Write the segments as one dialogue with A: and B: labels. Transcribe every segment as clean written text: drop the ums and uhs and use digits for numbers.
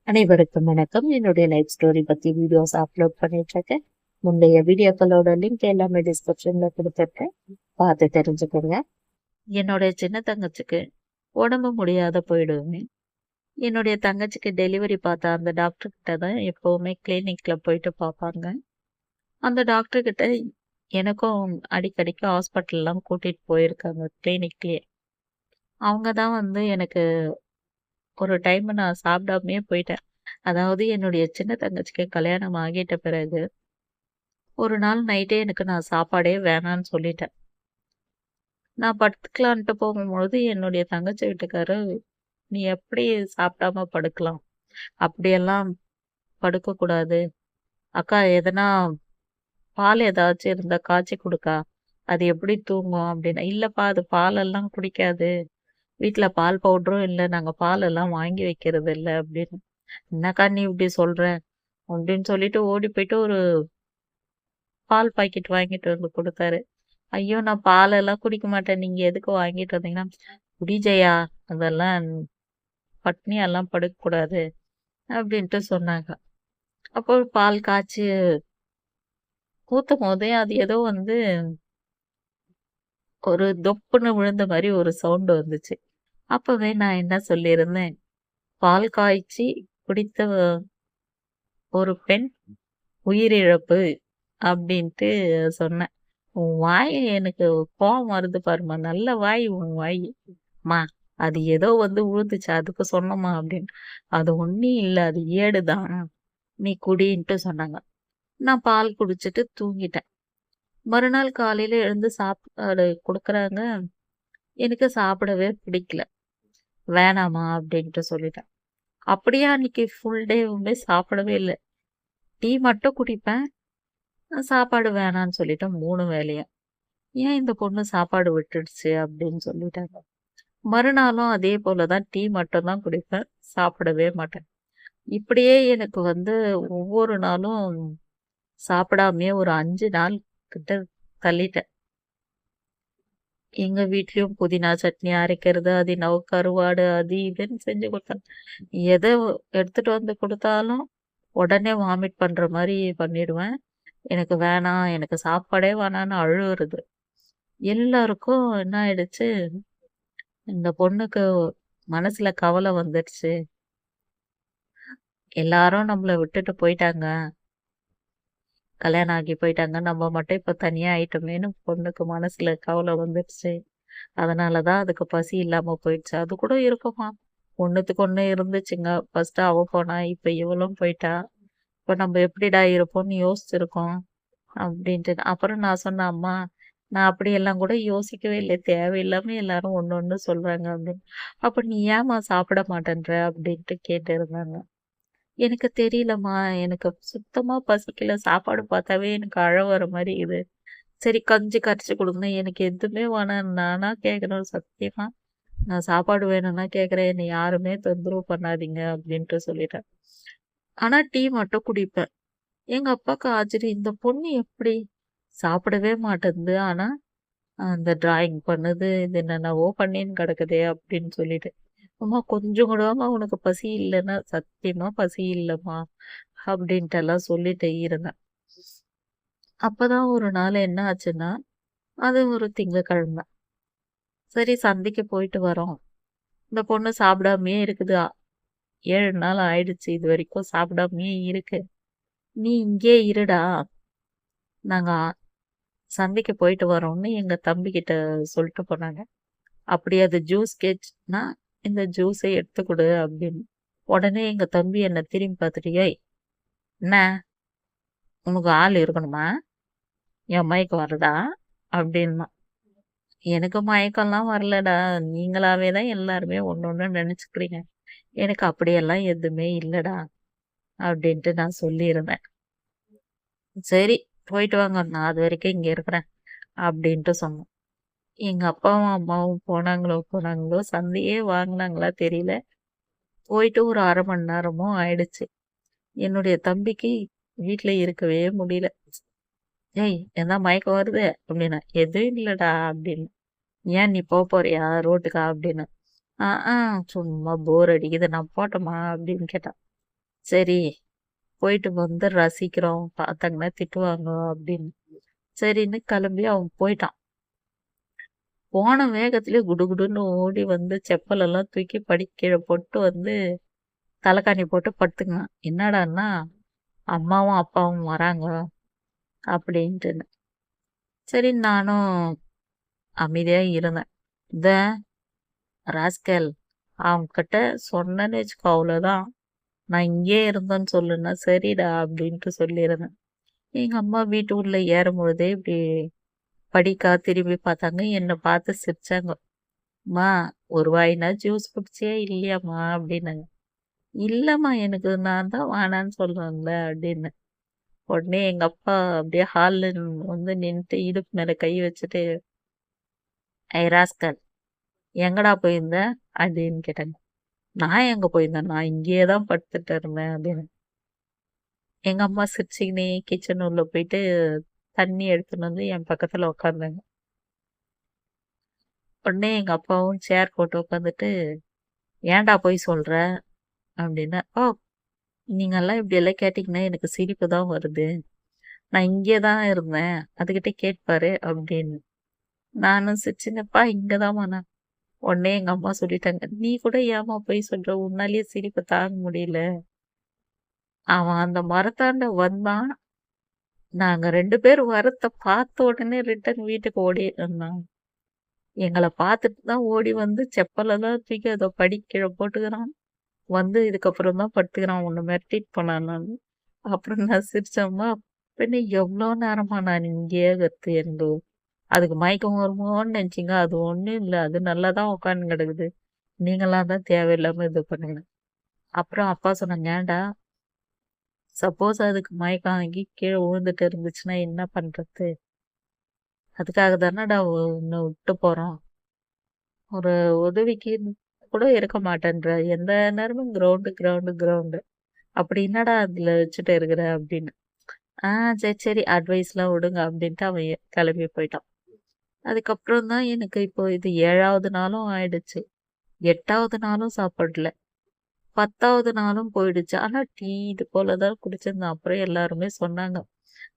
A: அனைவருக்கும் வணக்கம். என்னுடைய லைஃப் ஸ்டோரி பத்தி வீடியோஸ் அப்லோட் பண்ணிட்டு இருக்கேன். முந்தைய வீடியோக்களோட லிங்க் எல்லாமே டிஸ்கிரிப்ஷன்ல கொடுத்துருக்கேன், பார்த்து தெரிஞ்சுக்கோங்க. என்னுடைய சின்ன தங்கச்சிக்கு உடம்பு முடியாத போயிடுவேன். என்னுடைய தங்கச்சிக்கு டெலிவரி பார்த்த அந்த டாக்டர் கிட்ட தான் எப்பவுமே கிளினிக்ல போயிட்டு பார்ப்பாங்க. அந்த டாக்டர் கிட்ட எனக்கும் அடிக்கடிக்கு ஹாஸ்பிட்டல்லாம் கூட்டிட்டு போயிருக்காங்க கிளினிக்லயே. அவங்க தான் எனக்கு ஒரு டைம் நான் சாப்பிடாமயே போயிட்டேன். அதாவது என்னுடைய சின்ன தங்கச்சிக்கு கல்யாணம் ஆகிட்ட பிறகு ஒரு நாள் நைட்டே நான் சாப்பாடே வேணான்னு சொல்லிட்டேன். நான் படுத்துக்கலான்ட்டு போகும்பொழுது என்னுடைய தங்கச்சி வீட்டுக்காரு, "நீ எப்படி சாப்பிடாம படுக்கலாம்? அப்படியெல்லாம் படுக்கக்கூடாது. அக்கா எதனா பால் ஏதாச்சும் இருந்தா காய்ச்சி குடுக்கா. அது எப்படி தூங்கும்?" அப்படின்னு. "இல்லப்பா அது பாலெல்லாம் குடிக்காது. வீட்ல பால் பவுடரும் இல்ல. நாங்க பாலெல்லாம் வாங்கி வைக்கிறது இல்ல" அப்படின்னு. "என்னக்கா நீ இப்படி சொல்ற?" அப்படின்னு சொல்லிட்டு ஓடி போயிட்டு ஒரு பால் பாக்கெட் வாங்கிட்டு வந்து குடுத்தாரு. ஐயோ! நான் பாலெல்லாம் குடிக்க மாட்டேன். நீங்க எதுக்கு வாங்கிட்டு வந்தீங்கன்னா, "குடி ஜெயா, அதெல்லாம் பட்னியாலாம் படுக்கக்கூடாது" அப்படின்ட்டு சொன்னாங்க. அப்போ பால் காய்ச்சி ஊத்தும்போதே அது ஏதோ ஒரு தொப்புன்னு விழுந்த மாரி ஒரு சவுண்ட் வந்துச்சு. அப்பவே நான் என்ன சொல்லியிருந்தேன், "பால் காய்ச்சி குடித்த ஒரு பெண் உயிரிழப்பு" அப்படின்ட்டு சொன்னேன். "உன் வாய் எனக்கு கோவம் வருது பாரும்மா. நல்ல வாய் உன் வாய். ம்மா அது ஏதோ விழுந்துச்சு அதுக்கு சொன்னம்மா" அப்படின்னு. "அது ஒண்ணும் இல்ல. அது ஏடுதான். நீ குடின்ட்டு" சொன்னாங்க. நான் பால் குடிச்சிட்டு தூங்கிட்டேன். மறுநாள் காலையில எழுந்து சாப்பாடு குடுக்குறாங்க. எனக்கு சாப்பிடவே பிடிக்கல. "வேணாம்மா" அப்படின்ட்டு சொல்லிட்டேன். அப்படியே அன்னைக்கு ஃபுல் டேவுமே சாப்பிடவே இல்ல. டீ மட்டும் குடிப்பேன். சாப்பாடு வேணான்னு சொல்லிட்டேன் 3 வேளையும். ஏன் இந்த பொண்ணு சாப்பாடு விட்டுடுச்சு அப்படின்னு சொல்லிட்டாங்க. மறுநாளும் அதே போல தான் டீ மட்டும் தான் குடிப்பேன். சாப்பிடவே மாட்டேன். இப்படியே எனக்கு ஒவ்வொரு நாளும் சாப்பிடாமயே ஒரு 5 நாள் கிட்ட தள்ளிட்டேன். எங்க வீட்லயும் புதினா சட்னி அரைக்கிறது, அது என்னவோ கருவாடு அது இதுன்னு செஞ்சு குடுத்தாங்க. எத எடுத்துட்டு வந்து குடுத்தாலும் உடனே வாமிட் பண்ற மாரி பண்ணிடுவேன். எனக்கு வேணாம், எனக்கு சாப்பாடே வேணான்னு அழுவுறது. எல்லாருக்கும் என்ன ஆயிடுச்சு, இந்த பொண்ணுக்கு மனசுல கவலை வந்துடுச்சு. எல்லாரும் நம்மள விட்டுட்டு போயிட்டாங்க. கல்யாணம் ஆகி போயிட்டாங்க. நம்ம மட்டும் இப்ப தனியா ஆயிட்டோமேன்னு பொண்ணுக்கு மனசுல கவலை வந்துடுச்சு. அதனால தான் அதுக்கு பசி இல்லாம போயிடுச்சு. அது கூட இருக்குமா. ஒண்ணுத்துக்கு ஒண்ணு இருந்துச்சுங்க. ஃபர்ஸ்ட் அவ போனா, இப்ப இவளும் போயிட்டா. இப்ப நம்ம எப்படிடா இருப்போம்னு யோசிச்சிருக்கோம். அப்படின்ட்டு. அப்புறம் நான் சொன்னேன், "அம்மா, நான் அப்படியெல்லாம் கூட யோசிக்கவே இல்ல. தேவையில்லாம எல்லாரும் ஒண்ணு ஒண்ணு சொல்றாங்க" அப்படின்னு. "அப்ப நீ ஏம்மா சாப்பிட மாட்டேன்ற?" அப்படின்ட்டு கேட்டிருந்தாங்க. "எனக்கு தெரியலம்மா. எனக்கு சுத்தமா பசிக்கல. சாப்பாடு பார்த்தாவே எனக்கு அழ வர மாரி இது. சரி கஞ்சி கரைச்சு குடுங்க." எனக்கு எதுவுமே வேணாம். நானா கேட்கணும் சத்தியமா. நான் சாப்பாடு வேணும்னா கேட்கிறேன். என்னை யாருமே தொந்தரவு பண்ணாதீங்க அப்படின்ட்டு சொல்லிட்டேன். ஆனா டீ மட்டும் குடிப்பேன். எங்க அப்பாவுக்கு ஆச்சரியம். இந்த பொண்ணு எப்படி சாப்பிடவே மாட்டேன்து. ஆனா அந்த டிராயிங் பண்ணுது. இது என்னென்னவோ பண்ணின்னு கிடக்குதே அப்படின்னு சொல்லிட்டு. "அம்மா கொஞ்சம் கூடவாம்மா உனக்கு பசி இல்லன்னா?" "சத்தியமா பசி இல்லம்மா" அப்படின்ட்டெல்லாம் சொல்லிட்டு இருந்தேன். அப்பதான் ஒரு நாள் என்ன ஆச்சுன்னா, அது ஒரு திங்கட்கிழமை. சரி சந்தைக்கு போயிட்டு வரோம். இந்த பொண்ணு சாப்பிடாமயே இருக்குது. 7 நாள் ஆயிடுச்சு. இதுவரைக்கும் சாப்பிடாமயே இருக்கு. "நீ இங்கேயே இருடா. நாங்க சந்தைக்கு போயிட்டு வரோம்ன்னு" எங்க தம்பிகிட்ட சொல்லிட்டு போனாங்க. "அப்படி அது ஜூஸ் கேட்டுச்சுன்னா, இந்த ஜூஸை எடுத்து குடு" அப்படின்னு. உடனே எங்க தம்பி என்ன திரும்பி பார்த்துட்டு, "ஏய் என்ன உனக்கு ஆள் இருக்கணுமா? என் மயக்கம் வருதா?" அப்படின்னான். "எனக்கு மயக்கம்லாம் வரலடா. நீங்களாவே தான் எல்லாருமே ஒண்ணு ஒண்ணு நினைச்சுக்கிறீங்க. எனக்கு அப்படியெல்லாம் எதுவுமே இல்லடா" அப்படின்ட்டு நான் சொல்லியிருந்தேன். "சரி போயிட்டு வாங்க. நான் அது வரைக்கும் இங்க இருக்கிறேன்" அப்படின்ட்டு சொன்னோம். எங்க அப்பாவும், அம்மாவும் போனாங்களோ சந்தையே வாங்குனாங்களா தெரியல. போயிட்டு ஒரு 1/2 மணி நேரமோ ஆயிடுச்சு. என்னுடைய தம்பிக்கு வீட்ல இருக்கவே முடியல. "ஏய் எதா மயக்கம் வருது?" அப்படின்னா. "எதுவும் இல்லடா" அப்படின்னு. "ஏன் நீ போறியா ரோட்டுக்கா?" அப்படின்னு. "ஆ சும்மா போர் அடிக்குது. நான் போட்டோமா?" அப்படின்னு கேட்டான். சரி போயிட்டு வந்து ரசிக்கிறோம். பார்த்தாங்கன்னா திட்டுவாங்க அப்படின்னு. சரின்னு கிளம்பி அவன் போயிட்டான். போன வேகத்திலே குடுகுடுன்னு ஓடி வந்து செப்பலெல்லாம் தூக்கி படி கீழ போட்டு வந்து தலகாணி போட்டு படுத்துக்கினான். என்னடான்னா, அம்மாவும், அப்பாவும் வராங்க அப்படின்ட்டுன்னு. சரி நானும் அமைதியா இருந்தேன். "இந்த ராஸ்கல் அவன்கிட்ட சொன்னேன்னு வச்சுக்கோ அவ்வளோதான். நான் இங்கேயே இருந்தேன்னு சொல்லுன்னா, சரிடா அப்படின்ட்டு சொல்லியிருந்தேன்." எங்க அம்மா வீட்டு உள்ள ஏறும்பொழுதே இப்படி படிக்கா திரும்பி பார்த்தாங்க. என்ன பார்த்து சிரிச்சாங்க. "அம்மா ஒரு வாய்னா ஜூஸ் குடிச்சியா இல்லையாம்மா?" அப்படின்னாங்க. "இல்லம்மா எனக்கு நான் தான் வேணான்னு சொல்றேன்ல" அப்படின்னேன். உடனே எங்க அப்பா அப்படியே ஹால்ல வந்து நின்னுட்டு இடுப்பு மேல கை வச்சுட்டு, "ஏய் ராஸ்கல் எங்கடா போயிருந்த?" அப்படின்னு கேட்டாங்க. "நான் எங்க போயிருந்தேன்? நான் இங்கேயே தான் படுத்துட்டு இருந்தேன்" அப்படின்னு. எங்க அம்மா சிரிச்சுக்கினே கிச்சன் உள்ள போயிட்டு தண்ணி எடுத்துன்னு வந்து என் பக்கத்துல உட்காந்தாங்க. உடனே எங்க அப்பாவும் சேர் போட்டு உட்காந்துட்டு, "ஏன்டா பொய் சொல்ற?" அப்படின்னா, "ஓ நீங்கலாம் இப்படியெல்லாம் கேட்டீங்கன்னா எனக்கு சிரிப்பு தான் வருது. நான் இங்கே தான் இருந்தேன். அதுகிட்ட கேட்பாரு" அப்படின்னு. நானும் சிரிச்சுனப்பா இங்க தான்மா நான். உடனே எங்க அம்மா சொல்லிட்டாங்க, "நீ கூட ஏம்மா பொய் சொல்ற? உன்னாலயே சிரிப்பு தாங்க முடியல. அவன் அந்த மரத்தாண்ட வந்தான். நாங்க 2 பேரும் வரத்த பார்த்த உடனே ரிட்டர்ன் வீட்டுக்கு ஓடி இருந்தான். எங்கள பார்த்துட்டு தான் ஓடி வந்து செப்பலெல்லாம் தூக்கி அத படி கீழ போட்டுக்கிறான். வந்து இதுக்கப்புறம் தான் படுத்துக்கிறான். உன்ன மிரட்டிட்டு போனானான்னு." அப்புறம் நான் சிரிச்சேன். பின்ன எவ்ளோ நேரமா நான் இங்கேயே கத்து இருந்து அதுக்கு மயக்கம் வருமோன்னு நினைச்சீங்க. அது ஒண்ணும் இல்ல. அது நல்லா தான் உட்கார்ந்து கிடக்குது. நீங்களா தான் தேவையில்லாம இது பண்ணீங்க. அப்புறம் அப்பா சொன்னாங்க, "ஏன்டா சப்போஸ் அதுக்கு மயக்கம் ஆகி கீழ விழுந்துட்டு இருந்துச்சுன்னா என்ன பண்றது? அதுக்காக தானடா உன்ன விட்டு போறோம். ஒரு உதவிக்கு கூட இருக்க மாட்டேன்ற. எந்த நேரமும் கிரவுண்டு, கிரவுண்டு, கிரவுண்டு. அப்படி என்னடா அதுல வச்சுட்டு இருக்கிற?" அப்படின்னு. "ஆ சரி, சரி அட்வைஸ்லாம் விடுங்க" அப்படின்ட்டு அவன் கிளம்பி போயிட்டான். அதுக்கப்புறம் தான் எனக்கு இப்போ இது 7வது நாளும் ஆயிடுச்சு. 8வது நாளும் சாப்பிடல. 10வது நாளும் போயிடுச்சு. ஆனா டீ இது போல தான் குடிச்சிருந்தேன். அப்புறம் எல்லாருமே சொன்னாங்க.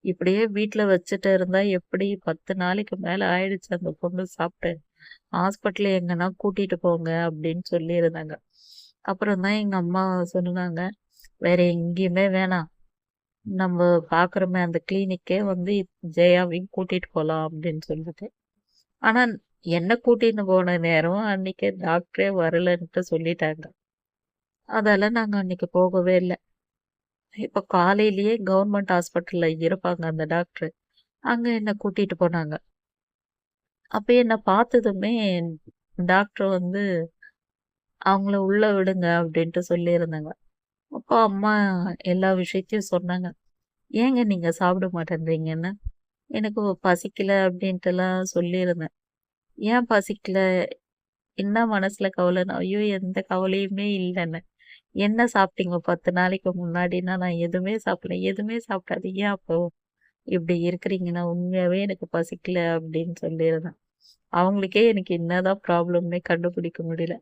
A: "இப்படியே வீட்ல வச்சுட்டு இருந்தா எப்படி 10 நாளைக்கு மேல ஆயிடுச்சு அந்த பொண்ணு சாப்ட்டு. ஹாஸ்பிட்டல் எங்கன்னா கூட்டிட்டு போங்க" அப்படின்னு சொல்லியிருந்தாங்க. அப்புறம் தான் எங்க அம்மா சொன்னாங்க, "வேற எங்கேயுமே வேணாம். நம்ம பார்க்குறோமே அந்த கிளினிக்கே வந்து ஜெயாவையும் கூட்டிட்டு போலாம்" அப்படின்னு சொல்லிட்டு. ஆனா என்ன கூட்டின்னு போன நேரம் அன்னைக்கு டாக்டரே வரலன்ட்டு சொல்லிட்டாங்க. அதால நாங்க அன்னைக்கு போகவே இல்ல. இப்ப காலையிலேயே கவர்மெண்ட் ஹாஸ்பிட்டல்ல இருப்பாங்க அந்த டாக்டர். அங்க என்ன கூட்டிட்டு போனாங்க. அப்ப என்ன பார்த்ததுமே டாக்டர் வந்து அவங்கள உள்ள விடுங்க அப்படின்ட்டு சொல்லியிருந்தாங்க. அப்போ அம்மா எல்லா விஷயத்தையும் சொன்னாங்க. "ஏங்க நீங்க சாப்பிட மாட்டேன்றீங்கன்னு?" "எனக்கு பசிக்கல" அப்படின்ட்டுலாம் சொல்லியிருந்தேன். "ஏன் பசிக்கல? என்ன மனசுல கவலைன்னா?" "ஐயோ! எந்த கவலையுமே இல்லன்னு." "என்ன சாப்பிட்டீங்க 10 நாளைக்கு முன்னாடின்னா?" "நான் எதுவுமே சாப்பிடல." "எதுவுமே சாப்பிடாதீங்க அப்போ இப்படி இருக்கிறீங்கன்னா, உண்மையாவே எனக்கு பசிக்கல" அப்படின்னு சொல்லியிருந்தேன். அவங்களுக்கே எனக்கு என்னதான் ப்ராப்ளம்னே கண்டுபிடிக்க முடியல.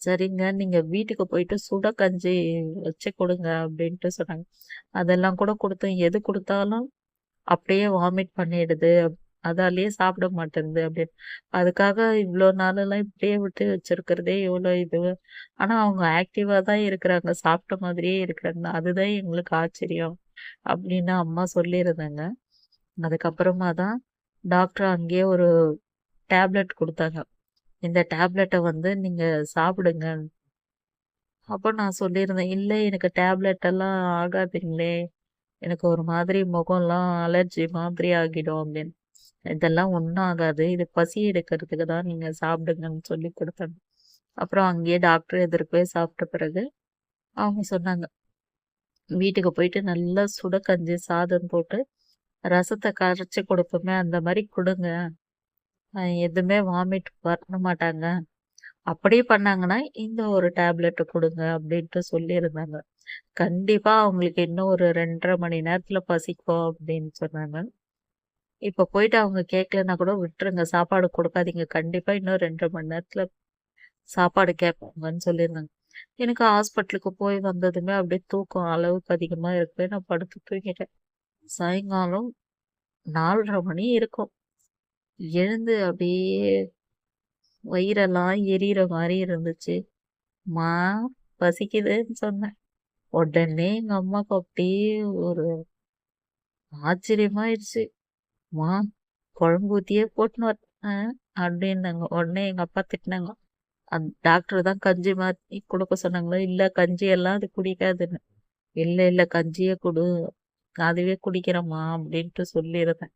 A: சரிங்க. நீங்க வீட்டுக்கு போயிட்டு சுட கஞ்சி வச்சு குடுங்க" அப்படின்ட்டு சொன்னாங்க. அதெல்லாம் கூட குடுத்தேன். எது குடுத்தாலும் அப்படியே வாமிட் பண்ணிடுது. அதாலயே சாப்பிட மாட்டேன்து அப்படின்னு. அதுக்காக இவ்ளோ நாளெல்லாம் இப்படியே விட்டு வச்சிருக்கிறதே எவ்வளோ இது. ஆனா அவங்க ஆக்டிவா தான் இருக்கிறாங்க. சாப்பிட்ட மாதிரியே இருக்கிறாங்க. அதுதான் எங்களுக்கு ஆச்சரியம் அப்படின்னு அம்மா சொல்லியிருந்தாங்க. அதுக்கப்புறமா தான் டாக்டர் அங்கேயே ஒரு டேப்லெட் குடுத்தாங்க. இந்த டேப்லெட்ட வந்து நீங்க சாப்பிடுங்க. அப்ப நான் சொல்லியிருந்தேன், "இல்ல எனக்கு டேப்லெட் எல்லாம் ஆகாதுங்களே. எனக்கு ஒரு மாதிரி முகம்லாம் அலர்ஜி மாதிரி ஆகிடும்" அப்படின்னு. "இதெல்லாம் ஒண்ணும் ஆகாது. இது பசி எடுக்கிறதுக்கு தான் நீங்க சாப்பிடுங்கன்னு" சொல்லி குடுத்தாங்க. அப்புறம் அங்கேயே டாக்டர் எதிர்க்கவே சாப்பிட்ட பிறகு அவங்க சொன்னாங்க, "வீட்டுக்கு போயிட்டு நல்லா சுட கஞ்சி சாதம் போட்டு ரசத்த கரைச்சு குடுப்போமே அந்த மாரி குடுங்க. எதுவுமே வாமிட் பண்ண மாட்டாங்க. அப்படியே பண்ணாங்கன்னா, இந்த ஒரு டேப்லெட் குடுங்க" அப்படின்ட்டு சொல்லியிருந்தாங்க. கண்டிப்பா அவங்களுக்கு இன்னும் ஒரு 2 1/2 மணி நேரத்துல பசிக்கும் அப்படின்னு சொன்னாங்க. இப்ப போயிட்டு அவங்க கேட்கலன்னா கூட விட்டுருங்க. சாப்பாடு குடுக்காதீங்க. கண்டிப்பா இன்னும் 2 1/2 மணி நேரத்துல சாப்பாடு கேட்பாங்கன்னு சொல்லியிருந்தாங்க. எனக்கு ஹாஸ்பிட்டலுக்கு போய் வந்ததுமே அப்படியே தூக்கம் அளவுக்கு அதிகமா இருக்கவே நான் படுத்து தூங்கிட்டேன். சாயங்காலம் 4:30 மணி இருக்கும். எழுந்து அப்படியே வயிறெல்லாம் எரியிற மாரி இருந்துச்சு. "அம்மா பசிக்குதுன்னு" சொன்னேன். உடனே எங்க அம்மாக்கு அப்படியே ஒரு ஆச்சரியமாயிடுச்சு. "அம்மா குழம்பு ஊத்தியே போட்டுன்னு வரேன்" அப்படின்னாங்க. உடனே எங்க அப்பா திட்டினாங்க. டாக்டர் தான் கஞ்சி மாத்தி குடுக்க சொன்னாங்களா? இல்ல கஞ்சி எல்லாம் அது குடிக்காதுன்னு. இல்ல இல்ல கஞ்சியே குடு. அதுவே குடிக்கிறேம்மா அப்படின்ட்டு சொல்லியிருந்தேன்.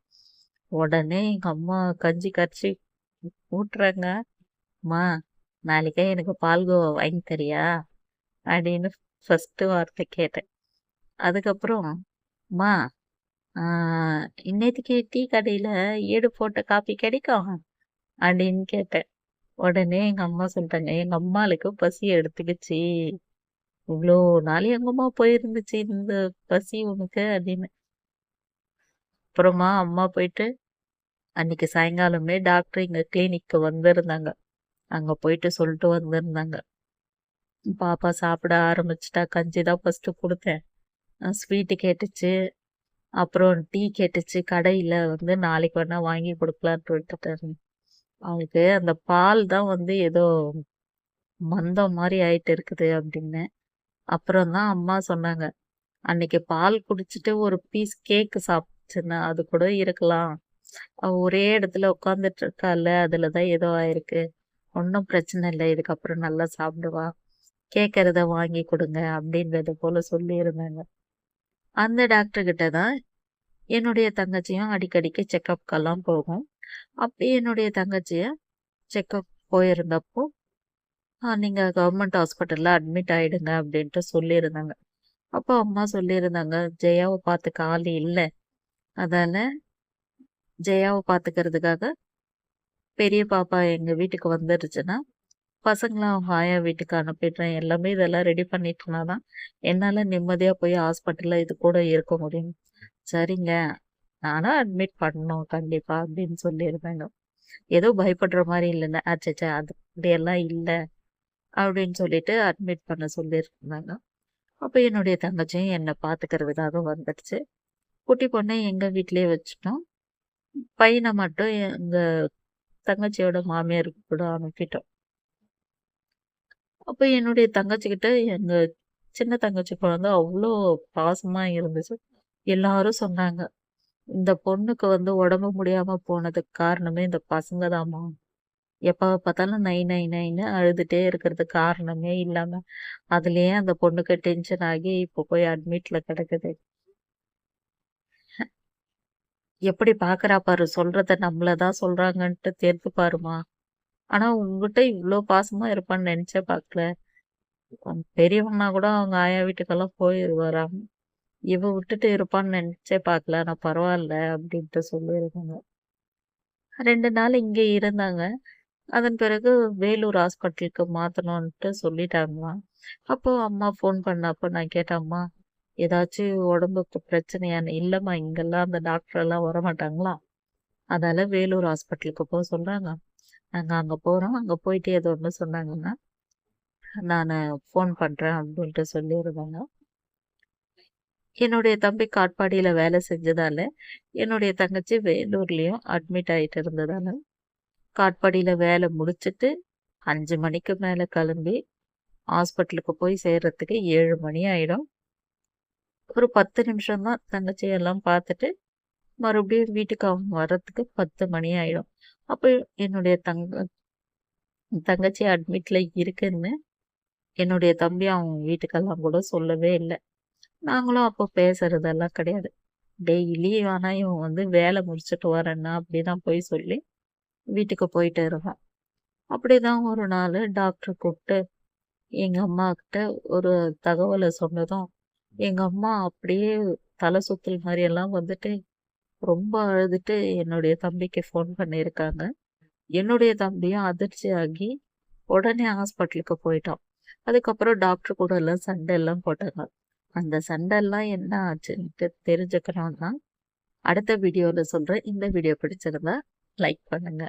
A: உடனே எங்க அம்மா கஞ்சி கரைச்சு ஊட்டுறாங்க. அம்மா நாளைக்கே எனக்கு பால்கோவா வாங்கி தரியா? அப்படின்னு ஃபர்ஸ்ட் வார்த்தை கேட்டேன். அதுக்கப்புறம் அம்மா இன்னைக்கு டீ கடையில ஏடு போட்ட காப்பி கிடைக்கும் அப்படின்னு கேட்டேன். உடனே எங்க அம்மா சொல்லிட்டாங்க, எங்க அம்மாளுக்கு பசி எடுத்துக்கிச்சு. இவ்வளோ நாள் எங்கம்மா போயிருந்துச்சு இந்த பசி உனக்கு அப்படின்னு. அப்புறமா அம்மா போயிட்டு அன்னைக்கு சாயங்காலமே டாக்டர் எங்க கிளினிக்கு வந்திருந்தாங்க. அங்க போயிட்டு சொல்லிட்டு வந்திருந்தாங்க. பாப்பா சாப்பிட ஆரம்பிச்சிட்டா. கஞ்சி தான் ஃபர்ஸ்ட் கொடுத்தேன். ஸ்வீட்டு கேட்டுச்சு. அப்புறம் டீ கேட்டுச்சு. கடையில வந்து நாளைக்கு வேணா வாங்கி கொடுக்கலான்ட்டு விட்டுட்டாரு. அவளுக்கு அந்த பால் தான் வந்து ஏதோ மந்தம் மாதிரி ஆயிட்டு இருக்குது அப்படின்னு. அப்புறம் தான் அம்மா சொன்னாங்க, அன்னைக்கு பால் குடிச்சிட்டு ஒரு பீஸ் கேக் சாப்பிட்டுச்சுன்னா அது கூட இருக்கலாம். அவ ஒரே இடத்துல உட்காந்துட்டு இருக்கால, அதுலதான் ஏதோ ஆயிருக்கு. ஒன்றும் பிரச்சனை இல்லை, இதுக்கப்புறம் நல்லா சாப்பிடுவா. கேட்கறத வாங்கி கொடுங்க அப்படின்றது போல சொல்லி இருந்தாங்க. அந்த டாக்டர் கிட்ட தான் என்னுடைய தங்கச்சியும் அடிக்கடிக்கு செக்கப்க்கெல்லாம் போகும். அப்படி என்னுடைய தங்கச்சிய செக்கப் போயிருந்தப்போ நீங்க கவர்மெண்ட் ஹாஸ்பிட்டல்ல அட்மிட் ஆயிடுங்க அப்படின்ட்டு சொல்லியிருந்தாங்க. அப்போ அம்மா சொல்லியிருந்தாங்க, ஜெயாவை பார்த்துக்க ஆள் இல்லை, அதால ஜெயாவை பார்த்துக்கிறதுக்காக பெரிய பாப்பா எங்க வீட்டுக்கு வந்துருச்சுன்னா பசங்களாம் அவங்க ஆயா வீட்டுக்கு அனுப்பிடுறேன். எல்லாமே இதெல்லாம் ரெடி பண்ணிட்டுனா தான் என்னால நிம்மதியா போய் ஹாஸ்பிட்டல்ல இது கூட இருக்க முடியும். சரிங்க, நானும் அட்மிட் பண்ணணும் கண்டிப்பா அப்படின்னு சொல்லியிருந்தாங்க. ஏதோ பயப்படுற மாதிரி இல்லைன்னு, அச்சச்சா அது அப்படியெல்லாம் இல்லை அப்படின்னு சொல்லிட்டு அட்மிட் பண்ண சொல்லியிருந்தாங்க. அப்ப என்னுடைய தங்கச்சியும் என்னை பாத்துக்கிறதுக்காக வந்துடுச்சு. குட்டி பொண்ணை எங்க வீட்லயே வச்சுட்டோம். பையனை மட்டும் எங்க தங்கச்சியோட மாமியாருக்கு கூட அனுப்பிட்டோம். அப்ப என்னுடைய தங்கச்சிகிட்ட எங்க சின்ன தங்கச்சி குழந்தை அவ்வளோ பாசமா இருந்துச்சு. எல்லாரும் சொன்னாங்க, இந்த பொண்ணுக்கு வந்து உடம்பு முடியாம போனதுக்கு காரணமே இந்த பசங்க தாம்மா. எப்ப பார்த்தாலும் நை நை நைன்னு அழுதுட்டே இருக்கிறதுக்கு காரணமே இல்லாம அதுலயே அந்த பொண்ணுக்கு டென்ஷன் ஆகி இப்போ போய் அட்மிட்ல கிடக்குது. எப்படி பாக்குறா பாரு, சொல்றத நம்மளதான் சொல்றாங்கன்ட்டு தெரிந்து பாருமா. ஆனா உங்ககிட்ட இவ்ளோ பாசமா இருப்பான்னு நினைச்சே பாக்கல. பெரியவங்கன்னா கூட அவங்க ஆயா வீட்டுக்கெல்லாம் போய் வராங்க. இவ விட்டுட்டு இருப்பான்னு நினைச்சே பாக்கல. ஆனா பரவாயில்ல அப்படின்ட்டு சொல்லியிருக்காங்க. 2 நாள் இங்க இருந்தாங்க. அதன் பிறகு வேலூர் ஹாஸ்பிட்டலுக்கு மாத்தணும்ன்ட்டு சொல்லிட்டாங்களாம். அப்போ அம்மா ஃபோன் பண்ணப்போ நான் கேட்டேன், அம்மா ஏதாச்சும் உடம்புக்கு பிரச்சனையான்னு? இல்லம்மா இங்கெல்லாம் அந்த டாக்டர் எல்லாம் வரமாட்டாங்களா, அதால வேலூர் ஹாஸ்பிட்டலுக்கு போக சொல்றாங்க. நாங்க அங்க போறோம். அங்க போயிட்டு ஏதோ ஒண்ணு சொன்னாங்கன்னா நான் ஃபோன் பண்றேன் அப்படின்ட்டு சொல்லியிருந்தாங்க. என்னுடைய தம்பி காட்பாடியில வேலை செஞ்சதால என்னுடைய தங்கச்சி வேலூர்லயும் அட்மிட் ஆயிட்டு இருந்ததால காட்பாடியில வேலை முடிச்சிட்டு 5 மணிக்கு மேல கிளம்பி ஹாஸ்பிட்டலுக்கு போய் சேர்றதுக்கு 7 மணி ஆயிடும். ஒரு 10 நிமிஷம் தான் தங்கச்சி எல்லாம் பார்த்துட்டு மறுபடியும் வீட்டுக்கு அவங்க வர்றதுக்கு 10 மணி ஆயிடும். அப்போ என்னுடைய தங்கச்சி அட்மிட்ல இருக்குன்னு என்னுடைய தம்பி அவங்க வீட்டுக்கெல்லாம் கூட சொல்லவே இல்லை. நாங்களும் அப்போ பேசுறதெல்லாம் கிடையாது. டெய்லி ஆனா இவன் வந்து வேலை முடிச்சுட்டு வரேன்னா அப்படிதான் போய் சொல்லி வீட்டுக்கு போயிட்டு இருக்கான். அப்படிதான் ஒரு நாள் டாக்டர் கூப்பிட்டு எங்க அம்மா கிட்ட ஒரு தகவலை சொன்னதும் எங்க அம்மா அப்படியே தலை சுத்தல் மாதிரி எல்லாம் வந்துட்டு ரொம்ப அழுதுட்டு என்னுடைய தம்பிக்கு ஃபோன் பண்ணியிருக்காங்க. என்னுடைய தம்பியும் அதிர்ச்சி ஆகி உடனே ஹாஸ்பிட்டலுக்கு போயிட்டான். அதுக்கப்புறம் டாக்டர் கூட எல்லாம் சண்டை எல்லாம் போட்டாங்க. அந்த சண்டை எல்லாம் என்ன ஆச்சுன்ட்டு தெரிஞ்சுக்கணும்னா அடுத்த வீடியோல சொல்றேன். இந்த வீடியோ பிடிச்சிருந்தா லைக் பண்ணுங்க.